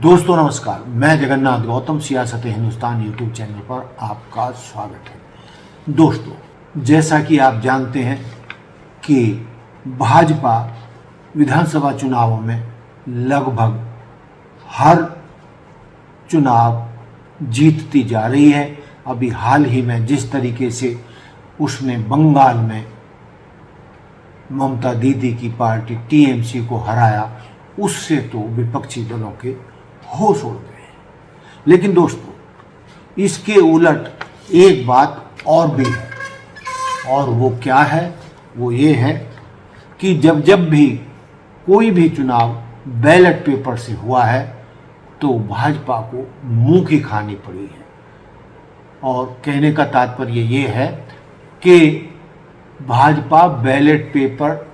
दोस्तों नमस्कार, मैं जगन्नाथ गौतम सियासत हिंदुस्तान यूट्यूब चैनल पर आपका स्वागत है। दोस्तों, जैसा कि आप जानते हैं कि भाजपा विधानसभा चुनावों में लगभग हर चुनाव जीतती जा रही है। अभी हाल ही में जिस तरीके से उसने बंगाल में ममता दीदी की पार्टी टीएमसी को हराया, उससे तो विपक्षी दलों के होश उड़ गए। लेकिन दोस्तों, इसके उलट एक बात और भी है, और वो क्या है? वो ये है कि जब भी कोई भी चुनाव बैलेट पेपर से हुआ है तो भाजपा को मुंह की खानी पड़ी है। और कहने का तात्पर्य ये है कि भाजपा बैलेट पेपर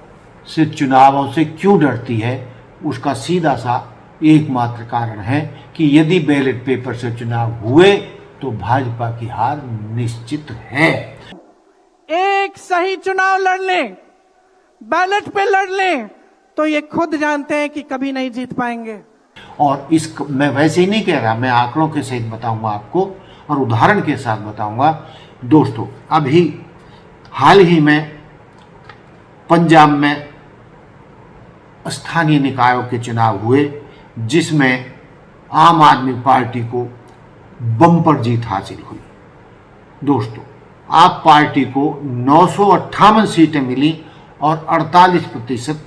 से चुनावों से क्यों डरती है, उसका सीधा सा एकमात्र कारण है कि यदि बैलेट पेपर से चुनाव हुए तो भाजपा की हार निश्चित है। एक सही चुनाव लड़ लें, बैलेट पे लड़ लें, तो ये खुद जानते हैं कि कभी नहीं जीत पाएंगे। और मैं वैसे ही नहीं कह रहा, मैं आंकड़ों के सहित बताऊंगा आपको और उदाहरण के साथ बताऊंगा। दोस्तों, अभी हाल ही में पंजाब में स्थानीय निकायों के चुनाव हुए, जिसमें आम आदमी पार्टी को बम्पर जीत हासिल हुई। दोस्तों, आप पार्टी को 958 सीटें मिली और 48%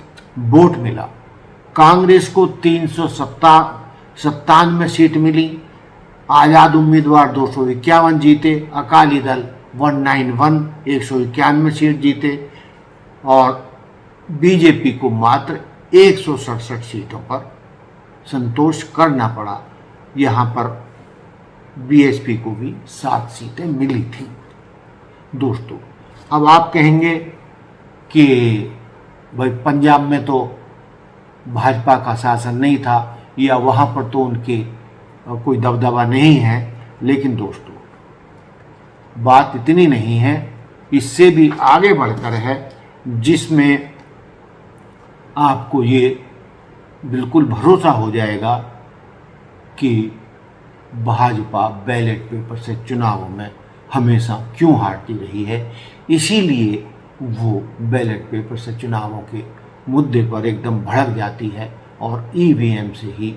वोट मिला। कांग्रेस को 397 सीट मिली। आज़ाद उम्मीदवार 251 जीते। अकाली दल 191 191 सीट जीते और बीजेपी को मात्र 167 सीटों पर संतोष करना पड़ा। यहाँ पर बीएसपी को भी 7 सीटें मिली थी। दोस्तों, अब आप कहेंगे कि भाई पंजाब में तो भाजपा का शासन नहीं था या वहाँ पर तो उनके कोई दबदबा नहीं है। लेकिन दोस्तों, बात इतनी नहीं है, इससे भी आगे बढ़कर है, जिसमें आपको ये बिल्कुल भरोसा हो जाएगा कि भाजपा बैलेट पेपर से चुनावों में हमेशा क्यों हारती रही है। इसीलिए वो बैलेट पेपर से चुनावों के मुद्दे पर एकदम भड़क जाती है और ईवीएम से ही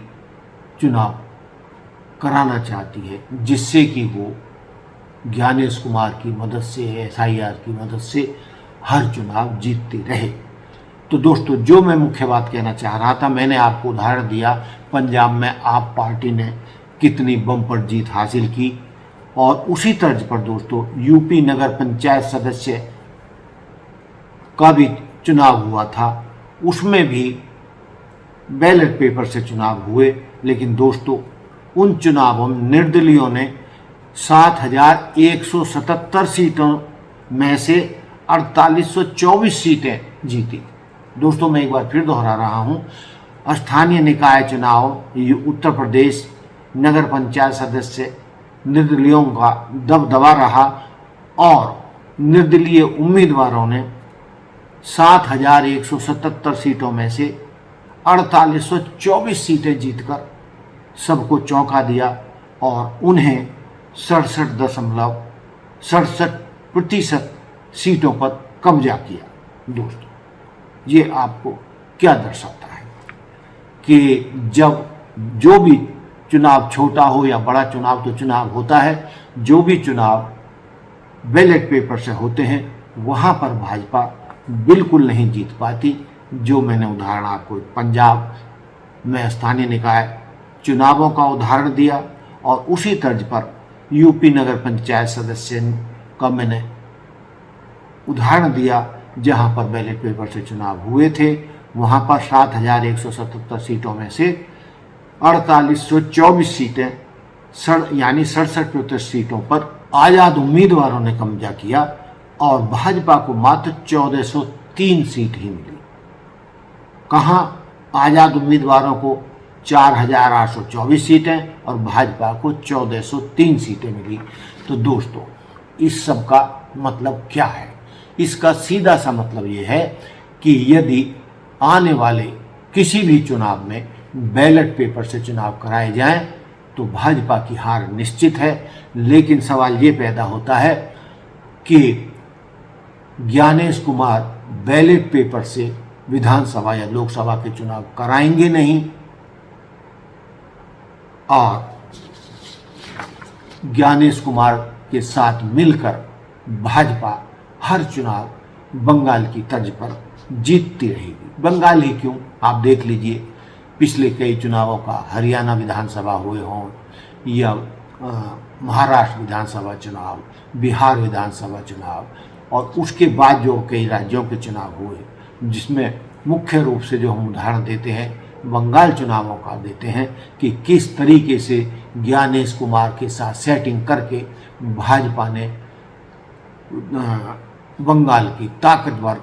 चुनाव कराना चाहती है, जिससे कि वो ज्ञानेश कुमार की मदद से, एसआईआर की मदद से हर चुनाव जीतती रहे। तो दोस्तों, जो मैं मुख्य बात कहना चाह रहा था, मैंने आपको उदाहरण दिया पंजाब में आप पार्टी ने कितनी बम्पर जीत हासिल की। और उसी तर्ज पर दोस्तों, यूपी नगर पंचायत सदस्य का भी चुनाव हुआ था। उसमें भी बैलेट पेपर से चुनाव हुए, लेकिन दोस्तों उन चुनावों में निर्दलीयों ने 7177 सीटों में से 4824 सीटें जीती। दोस्तों, मैं एक बार फिर दोहरा रहा हूँ, स्थानीय निकाय चुनाव उत्तर प्रदेश नगर पंचायत सदस्य निर्दलीयों का दबदबा रहा और निर्दलीय उम्मीदवारों ने 7177 सीटों में से 4824 सीटें जीतकर सबको चौंका दिया और उन्हें 67.67% सीटों पर कब्जा किया। दोस्तों, ये आपको क्या दर्शाता है कि जब जो भी चुनाव छोटा हो या बड़ा चुनाव, तो चुनाव होता है, जो भी चुनाव बैलेट पेपर से होते हैं वहाँ पर भाजपा बिल्कुल नहीं जीत पाती। जो मैंने उदाहरण आपको पंजाब में स्थानीय निकाय चुनावों का उदाहरण दिया, और उसी तर्ज पर यूपी नगर पंचायत सदस्य का मैंने उदाहरण दिया, जहाँ पर बैलेट पेपर से चुनाव हुए थे। वहाँ पर 7177 सीटों में से 4824 सीटें यानी 67% सीटों पर आज़ाद उम्मीदवारों ने कब्जा किया और भाजपा को मात्र 1403 सीट ही मिली। कहाँ आज़ाद उम्मीदवारों को 4824 सीटें और भाजपा को 1403 सीटें मिली। तो दोस्तों, इस सब का मतलब क्या है? इसका सीधा सा मतलब ये है कि यदि आने वाले किसी भी चुनाव में बैलेट पेपर से चुनाव कराए जाएं तो भाजपा की हार निश्चित है। लेकिन सवाल ये पैदा होता है कि ज्ञानेश कुमार बैलेट पेपर से विधानसभा या लोकसभा के चुनाव कराएंगे नहीं और ज्ञानेश कुमार के साथ मिलकर भाजपा हर चुनाव बंगाल की तर्ज पर जीतती रहेगी। बंगाल ही क्यों, आप देख लीजिए पिछले कई चुनावों का हरियाणा विधानसभा हुए हों या महाराष्ट्र विधानसभा चुनाव, बिहार विधानसभा चुनाव और उसके बाद जो कई राज्यों के चुनाव हुए, जिसमें मुख्य रूप से जो हम उदाहरण देते हैं बंगाल चुनावों का देते हैं कि किस तरीके से ज्ञानेश कुमार के साथ सेटिंग करके भाजपा ने बंगाल की ताकतवर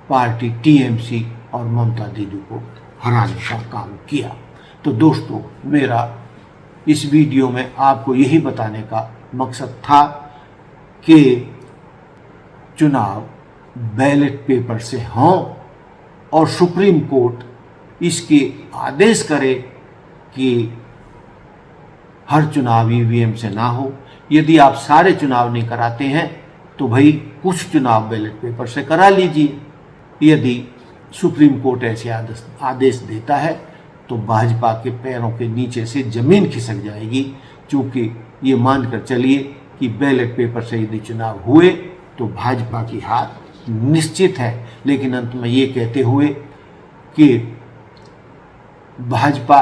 पार्टी टीएमसी और ममता दीदी को हराने का काम किया। तो दोस्तों, मेरा इस वीडियो में आपको यही बताने का मकसद था कि चुनाव बैलेट पेपर से हों और सुप्रीम कोर्ट इसके आदेश करे कि हर चुनाव ईवीएम से ना हो। यदि आप सारे चुनाव नहीं कराते हैं तो भाई कुछ चुनाव बैलेट पेपर से करा लीजिए। यदि सुप्रीम कोर्ट ऐसे आदेश देता है तो भाजपा के पैरों के नीचे से जमीन खिसक जाएगी, क्योंकि ये मानकर चलिए कि बैलेट पेपर से यदि चुनाव हुए तो भाजपा की हार निश्चित है। लेकिन अंत में ये कहते हुए कि भाजपा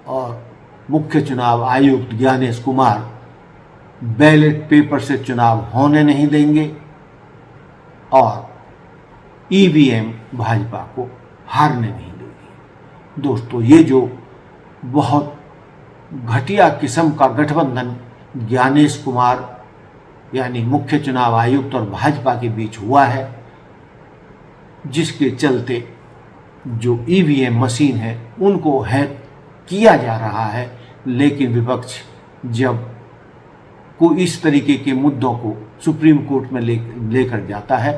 और मुख्य चुनाव आयुक्त ज्ञानेश कुमार बैलेट पेपर से चुनाव होने नहीं देंगे और ईवीएम भाजपा को हारने नहीं देगी। दोस्तों, ये जो बहुत घटिया किस्म का गठबंधन ज्ञानेश कुमार यानी मुख्य चुनाव आयुक्त और भाजपा के बीच हुआ है, जिसके चलते जो ईवीएम मशीन है उनको हैक किया जा रहा है, लेकिन विपक्ष जब कोई इस तरीके के मुद्दों को सुप्रीम कोर्ट में लेकर जाता है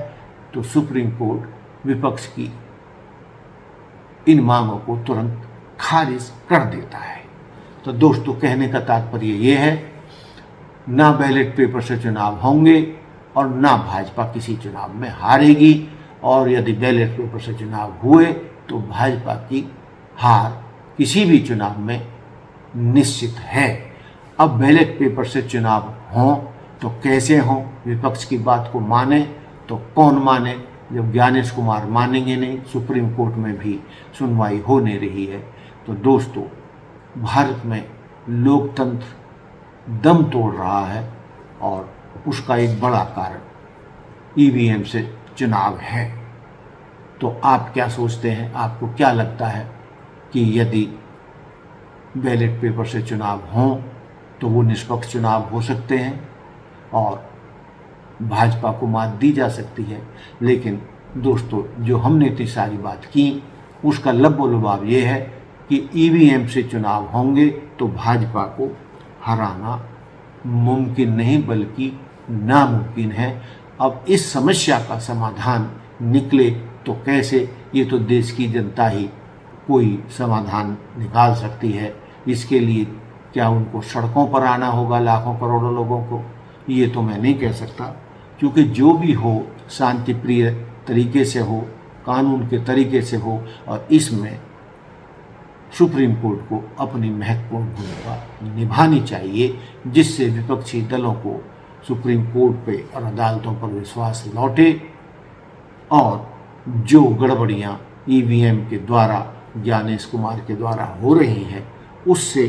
तो सुप्रीम कोर्ट विपक्ष की इन मांगों को तुरंत खारिज कर देता है। तो दोस्तों, कहने का तात्पर्य ये है, ना बैलेट पेपर से चुनाव होंगे और ना भाजपा किसी चुनाव में हारेगी, और यदि बैलेट पेपर से चुनाव हुए तो भाजपा की हार किसी भी चुनाव में निश्चित है। अब बैलेट पेपर से चुनाव हों तो कैसे हों, विपक्ष की बात को माने तो कौन माने, जब ज्ञानेश कुमार मानेंगे नहीं, सुप्रीम कोर्ट में भी सुनवाई हो नहीं रही है। तो दोस्तों, भारत में लोकतंत्र दम तोड़ रहा है और उसका एक बड़ा कारण ईवीएम से चुनाव है। तो आप क्या सोचते हैं, आपको क्या लगता है कि यदि बैलेट पेपर से चुनाव हों तो वो निष्पक्ष चुनाव हो सकते हैं और भाजपा को मात दी जा सकती है? लेकिन दोस्तों, जो हमने इतनी सारी बात की उसका लबो-लुबाब ये है कि ईवीएम से चुनाव होंगे तो भाजपा को हराना मुमकिन नहीं बल्कि नामुमकिन है। अब इस समस्या का समाधान निकले तो कैसे, ये तो देश की जनता ही कोई समाधान निकाल सकती है। इसके लिए क्या उनको सड़कों पर आना होगा लाखों करोड़ों लोगों को, ये तो मैं नहीं कह सकता, क्योंकि जो भी हो शांति प्रिय तरीके से हो, कानून के तरीके से हो, और इसमें सुप्रीम कोर्ट को अपनी महत्वपूर्ण भूमिका निभानी चाहिए, जिससे विपक्षी दलों को सुप्रीम कोर्ट पे और अदालतों पर विश्वास लौटे और जो गड़बड़ियाँ ईवीएम के द्वारा ज्ञानेश कुमार के द्वारा हो रही हैं उससे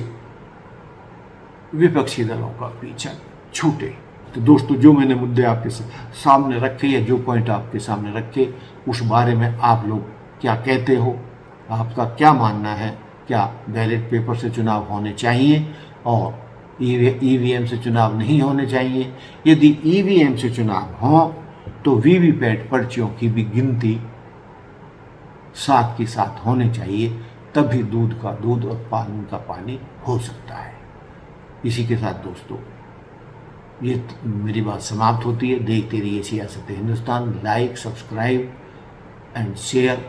विपक्षी दलों का पीछा छूटे। तो दोस्तों, जो मैंने मुद्दे आपके सामने रखे या जो पॉइंट आपके सामने रखे उस बारे में आप लोग क्या कहते हो, आपका क्या मानना है? क्या बैलेट पेपर से चुनाव होने चाहिए और ईवीएम से चुनाव नहीं होने चाहिए? यदि ईवीएम से चुनाव हो तो वीवीपैट पर्चियों की भी गिनती साथ के साथ होनी चाहिए, तभी दूध का दूध और पानी का पानी हो सकता है। इसी के साथ दोस्तों, ये मेरी बात समाप्त होती है। देखते रहिए सियासत Hindustan. Like, subscribe and share